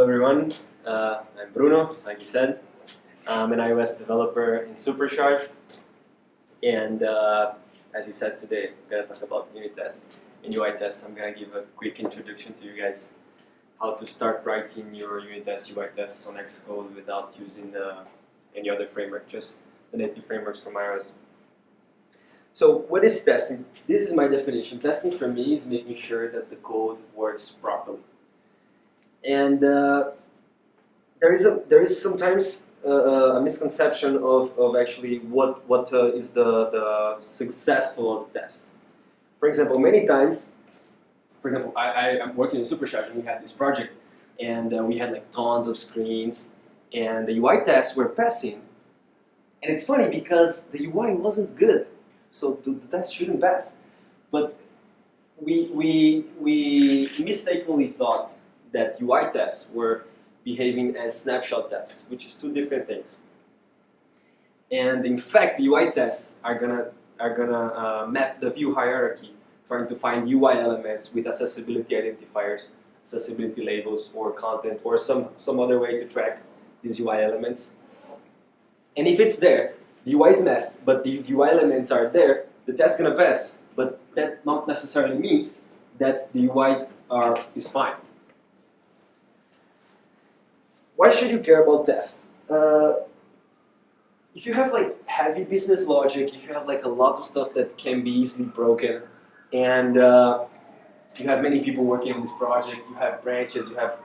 everyone, I'm Bruno, like you said. I'm an iOS developer in Supercharge, and as you said today, I'm going to talk about unit tests and UI tests. I'm going to give a quick introduction to you guys how to start writing your unit tests, UI tests on Xcode without using any other framework, just the native frameworks from iOS. So what is testing? This is my definition. Testing for me is making sure that the code works properly. And there is sometimes a misconception of actually what is the successful of the test. For example, many times, I'm working in Supercharge and we had this project and we had like tons of screens and the UI tests were passing. And it's funny because the UI wasn't good, so the test shouldn't pass. But we mistakenly thought that UI tests were behaving as snapshot tests, which is two different things. And in fact, the UI tests are gonna map the view hierarchy, trying to find UI elements with accessibility identifiers, accessibility labels, or content, or some other way to track these UI elements. And if it's there, the UI is messed, but the UI elements are there, the test's gonna pass. But that not necessarily means that the UI is fine. Why should you care about tests? If you have like heavy business logic, if you have like a lot of stuff that can be easily broken, and you have many people working on this project, you have branches, you have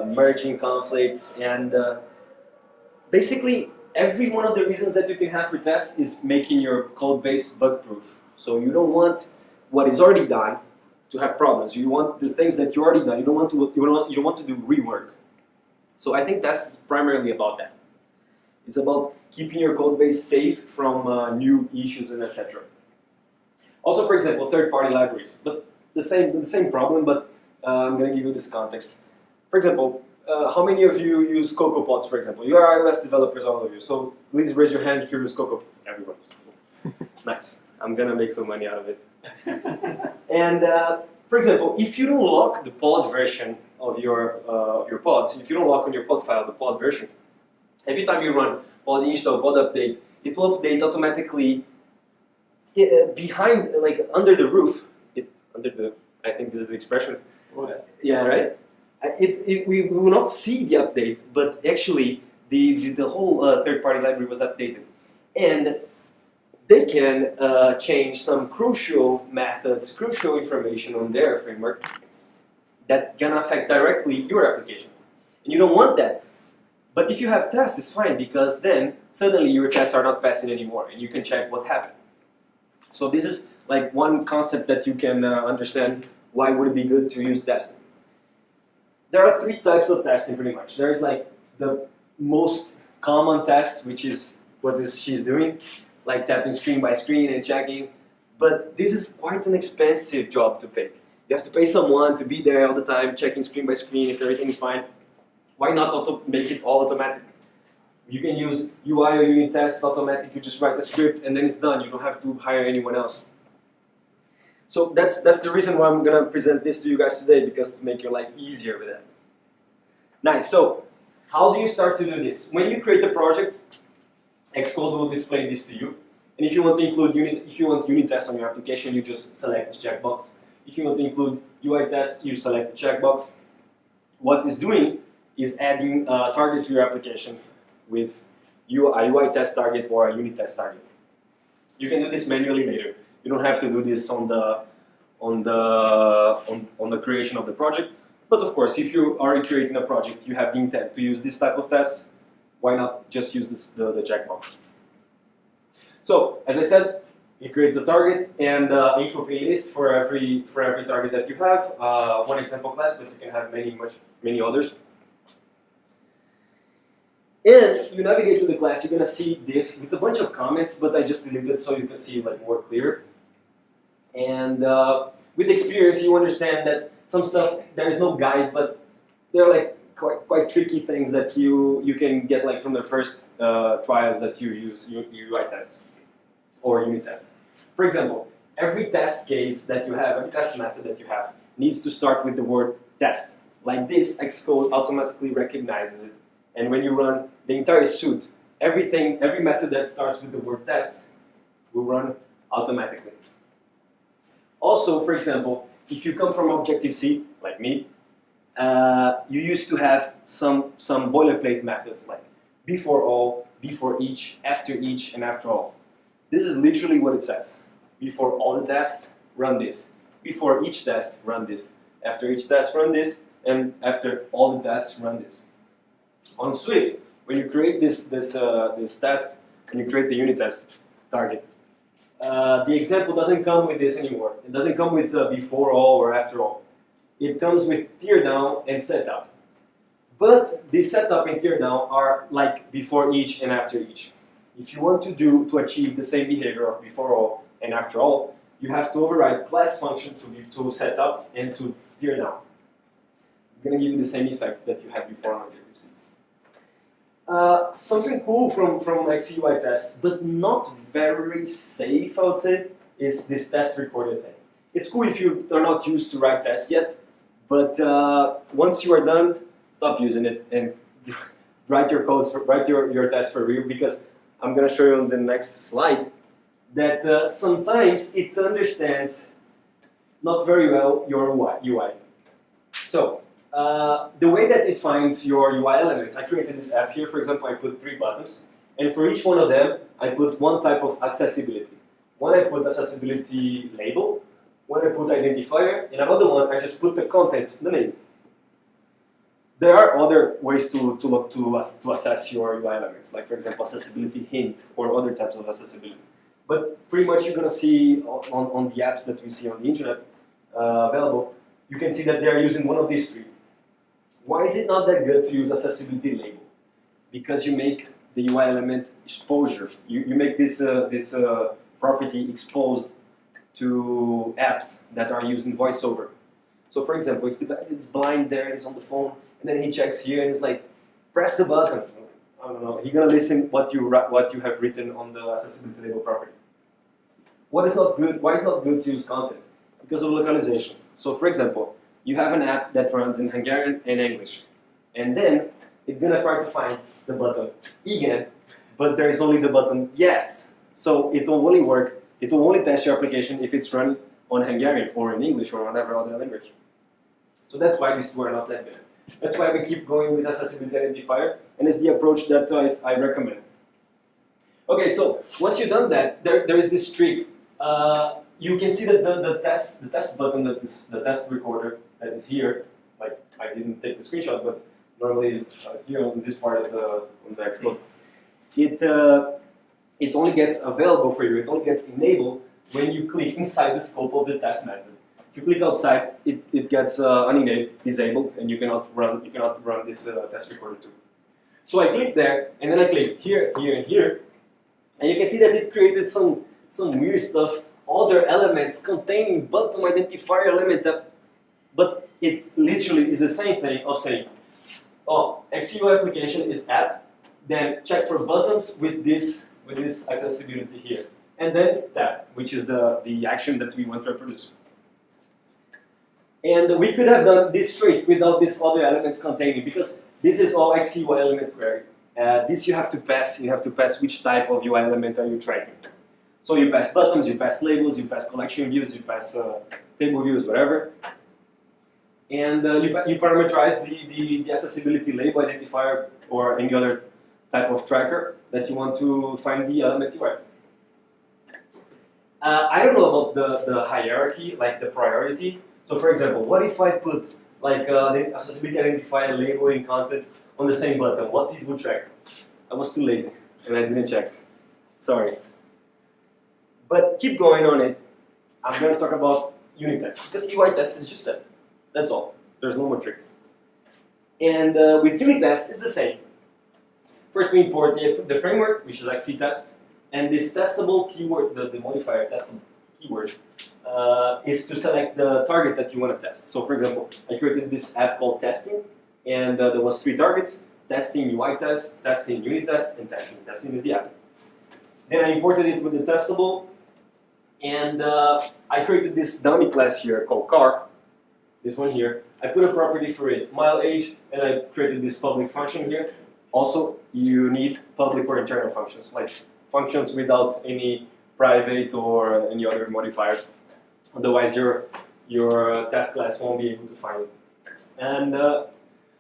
merging conflicts, and basically every one of the reasons that you can have for tests is making your code base bug-proof. So you don't want what is already done to have problems. You want the things that you already done. You don't want to do rework. So I think that's primarily about that. It's about keeping your code base safe from new issues and etc. Also, for example, third-party libraries. But the same problem, but I'm going to give you this context. For example, how many of you use CocoaPods, for example? You are iOS developers, all of you. So please raise your hand if you use CocoaPods. Everyone uses CocoaPods. Nice. I'm going to make some money out of it. And for example, if you don't lock the pod version of your pods, if you don't lock on your pod file the pod version, every time you run pod install, pod update, it will update automatically behind, like under the roof. I think this is the expression. Yeah, right? We will not see the update, but actually the whole third-party library was updated. And they can change some crucial methods, crucial information on their framework that gonna affect directly your application. And you don't want that. But if you have tests, it's fine, because then suddenly your tests are not passing anymore and you can check what happened. So this is like one concept that you can understand why would it be good to use testing. There are three types of testing pretty much. There's like the most common test, which is what she's doing, like tapping screen by screen and checking. But this is quite an expensive job to pay. You have to pay someone to be there all the time, checking screen by screen if everything is fine. Why not make it all automatic? You can use UI or unit tests automatic. You just write a script and then it's done. You don't have to hire anyone else. So that's the reason why I'm going to present this to you guys today, because to make your life easier with that. Nice. So how do you start to do this? When you create a project, Xcode will display this to you. And if you want to include unit tests on your application, you just select this checkbox. If you want to include UI tests, you select the checkbox. What it's doing is adding a target to your application with a UI test target or a unit test target. You can do this manually later. You don't have to do this on the creation of the project. But of course, if you are creating a project, you have the intent to use this type of tests, why not just use the checkbox? So, as I said, it creates a target and info playlist for every target that you have. One example class, but you can have many others. And you navigate to the class, you're going to see this with a bunch of comments, but I just deleted so you can see it like more clear. And with experience, you understand that some stuff, there is no guide, but they're like quite tricky things that you can get like from the first trials that you use UI tests or unit tests. For example, every test case that you have, every test method that you have, needs to start with the word test. like this, Xcode automatically recognizes it. And when you run the entire suite, every method that starts with the word test will run automatically. Also, for example, if you come from Objective-C, like me, you used to have some boilerplate methods like before all, before each, and after all. This is literally what it says. Before all the tests, run this. Before each test, run this. After each test, run this. And after all the tests, run this. On Swift, when you create this test, and you create the unit test target, the example doesn't come with this anymore. It doesn't come with before all or after all. It comes with tear down and setup. But the setup and tear down are like before each and after each. If you want to achieve the same behavior of before all and after all, you have to override class function to set up and to tear down. I'm going to give you the same effect that you had before on Objective-C. Something cool from XUI tests, but not very safe, I would say, is this test recorder thing. It's cool if you are not used to write tests yet, but once you are done, stop using it and write your codes, write your tests for real, because I'm going to show you on the next slide that sometimes it understands not very well your UI. So, the way that it finds your UI elements, I created this app here. For example, I put 3 buttons, and for each one of them, I put one type of accessibility. One I put accessibility label, one I put identifier, and another one I just put the content, the name. There are other ways to assess your UI elements, like for example, accessibility hint or other types of accessibility. But pretty much you're going to see on the apps that we see on the internet available, you can see that they're using one of these 3. Why is it not that good to use accessibility label? Because you make the UI element exposure. You make this property exposed to apps that are using voiceover. So for example, if the guy is blind there, he's on the phone, and then he checks here and he's like, press the button. I don't know, he's gonna listen what you have written on the accessibility label property. What is not good? Why is it not good to use content? Because of localization. So for example, you have an app that runs in Hungarian and English, and then it's gonna try to find the button igen, but there is only the button yes. So it will only work, it will only test your application if it's running on Hungarian or in English or whatever other language. So that's why these 2 are not that good. That's why we keep going with accessibility identifier, and it's the approach that I recommend. Okay, so once you've done that, there is this trick. You can see that the test button, that is the test recorder that is here. Like I didn't take the screenshot, but normally is here on this part of the Xcode. It only gets available for you. It only gets enabled when you click inside the scope of the test method. If you click outside, it gets disabled, and you cannot run this test recorder too. So I click there, and then I click here, here, and here, and you can see that it created some weird stuff. Other elements containing button identifier element, but it literally is the same thing of saying, oh, XUI application is app, then check for buttons with this accessibility here, and then tap, which is the action that we want to reproduce. And we could have done this straight without these other elements containing, because this is all XUI element query. This you have to pass. You have to pass which type of UI element are you tracking. So you pass buttons, you pass labels, you pass collection views, you pass table views, whatever. And you parameterize the accessibility label identifier or any other type of tracker that you want to find the element UI. I don't know about the hierarchy, like the priority. So for example, what if I put like the accessibility identifier label and content on the same button? What it would track? I was too lazy and I didn't check. Sorry. But keep going on it. I'm going to talk about unit tests, because UI test is just that. That's all. There's no more trick. And with unit tests, it's the same. First, we import the framework, which is like CTest, and this testable keyword, the modifier testable keyword, is to select the target that you want to test. So, for example, I created this app called testing, and there was 3 targets: testing UI test, testing unit test, and testing. Testing is the app. Then I imported it with the testable. And I created this dummy class here called car, this one here. I put a property for it, mileage, and I created this public function here. Also, you need public or internal functions, like functions without any private or any other modifier. Otherwise, your test class won't be able to find it. And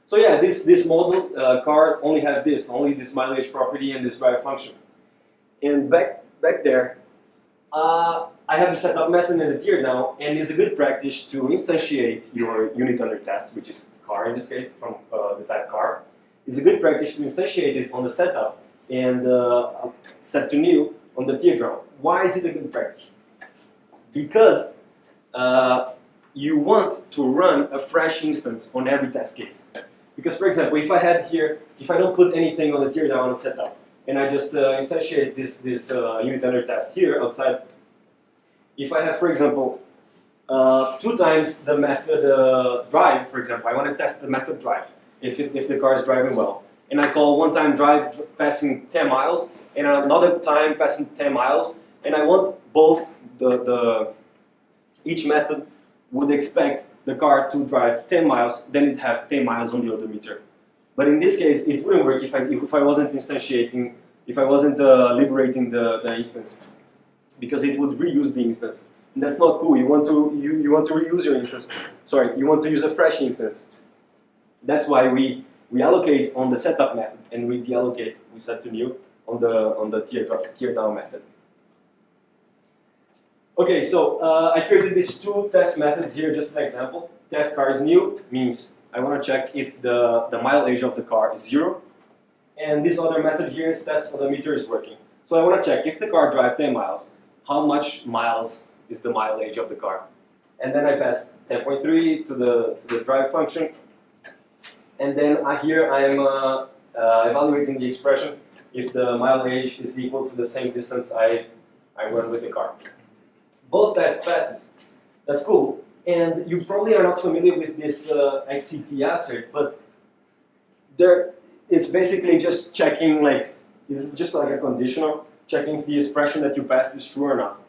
so yeah, this model car only had only this mileage property and this drive function. And back there, I have the setup method and the tier now, and it's a good practice to instantiate your unit under test, which is car in this case, from the type car. It's a good practice to instantiate it on the setup and set to new on the tier draw. Why is it a good practice? Because you want to run a fresh instance on every test case. Because for example, if I don't put anything on the tier down on the setup, and I just instantiate this unit under test here outside, if I have, for example, 2 times the method drive, for example, I want to test the method drive, if the car is driving well. And I call one time drive passing 10 miles, and another time passing 10 miles, and I want both each method would expect the car to drive 10 miles, then it have 10 miles on the odometer. But in this case, it wouldn't work if I wasn't instantiating, if I wasn't liberating the instance, because it would reuse the instance. And that's not cool. You want to reuse your instance. Sorry, you want to use a fresh instance. That's why we allocate on the setup method, and we deallocate, we set to new on the tier down method. Okay, so I created these 2 test methods here, just an example. Test car is new means I want to check if the mileage of the car is 0. And this other method here is test odometer is working. So I want to check if the car drives 10 miles, how much miles is the mileage of the car. And then I pass 10.3 to the drive function. And then here I am evaluating the expression if the mileage is equal to the same distance I run with the car. Both tests passes. That's cool. And you probably are not familiar with this XCT assert, but it's basically just checking, like, it's just like a conditional, checking if the expression that you pass is true or not.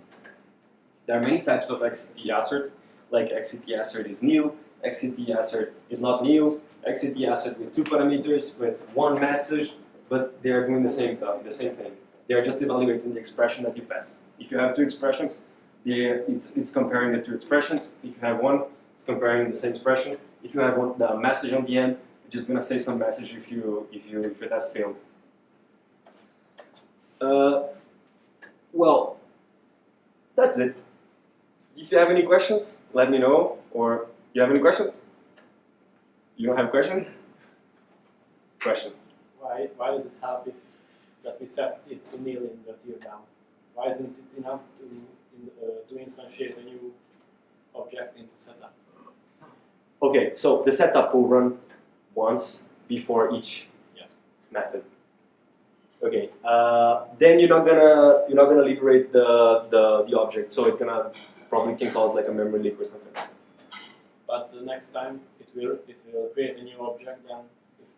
There are many types of XCT assert, like XCT assert is new, XCT assert is not new, XCT assert with 2 parameters, with 1 message, but they are doing the same thing. They are just evaluating the expression that you pass. If you have 2 expressions, it's comparing the 2 expressions. If you have 1, it's comparing the same expression. If you have the message on the end, it's just gonna say some message if your test failed. Well, that's it. If you have any questions, let me know. Or you have any questions? You don't have questions? Question. Why does it help if that we set it to nil in the tier down? Why isn't it enough to instantiate a new object into setup? Okay, so the setup will run once before each method. Okay, then you're not gonna liberate the object, so it probably can cause like a memory leak or something. But the next time it will create a new object, then it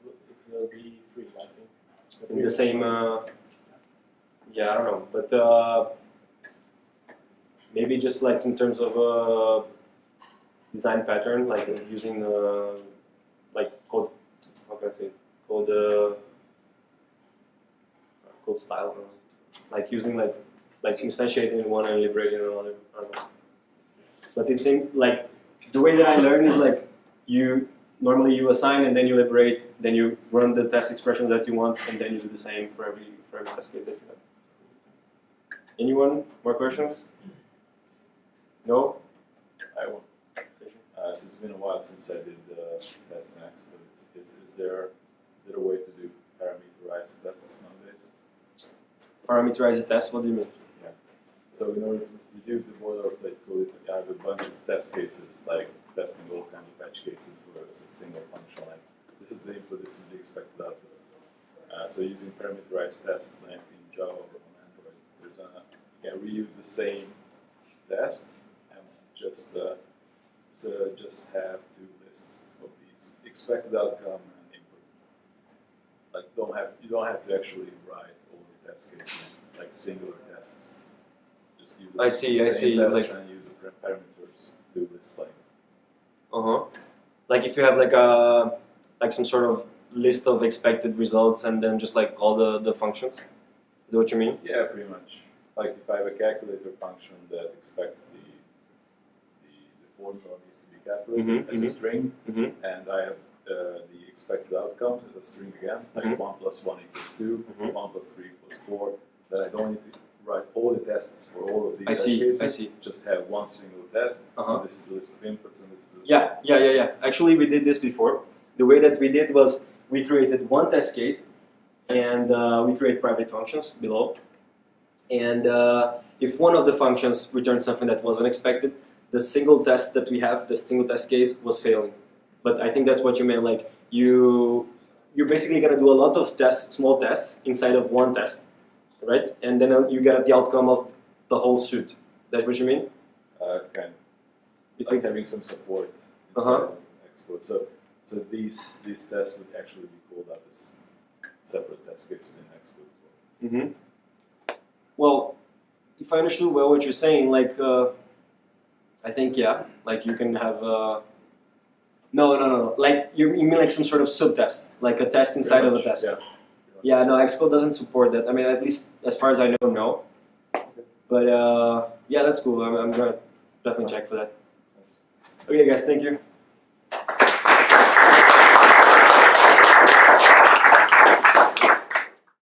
will be free, I think. In the same, yeah, I don't know, but maybe just like in terms of design pattern, like using like code, how can I say it? Code style, like using like instantiating in one and liberating in another. I don't know. But it seems like the way that I learn is like normally you assign and then you liberate, then you run the test expressions that you want, and then you do the same for every test case that you have. Anyone more questions? No? I won't. Since it's been a while since I did test in Xcode, is there a way to do parameterized tests nowadays? Parameterized tests? What do you mean? Yeah. So in order to reduce the boilerplate code, you have a bunch of test cases, like testing all kinds of edge cases where it's a single function. Like this is the input, this is the expected output. So using parameterized tests, like in Java or on Android, you can reuse the same test and just have 2 lists of these expected outcome and input. Like you don't have to actually write all the test cases like singular tests. Just use I see. test Like and use the parameters to do this like. Like if you have like some sort of list of expected results and then just like call the functions. Is that what you mean? Yeah, pretty much. Like if I have a calculator function that expects the formula needs to be calculated as a string, and I have the expected outcomes as a string again, like 1 plus 1 equals 2, 1 plus 3 equals 4, then I don't need to write all the tests for all of these edge cases. I see. Just have one single test, and this is the list of inputs, and this is the list Yeah. Actually, we did this before. The way that we did was we created one test case, and we create private functions below. And if one of the functions returns something that wasn't expected, the single test that we have, the single test case, was failing. But I think that's what you meant. Like you're basically gonna do a lot of tests, small tests inside of one test, right? And then you get the outcome of the whole suite. That's what you mean? kind If of like it's- having some support inside of Xcode. So these tests would actually be called out as separate test cases in Xcode as well. Mm-hmm. Well, if I understood well what you're saying, like, I think, yeah, like you can have, no. Like, you mean like some sort of subtest, like a test inside Pretty of a much, test. yeah. Yeah, no, Xcode doesn't support that. I mean, at least as far as I know, no. But, yeah, that's cool. I'm gonna definitely check for that. Okay, guys, thank you.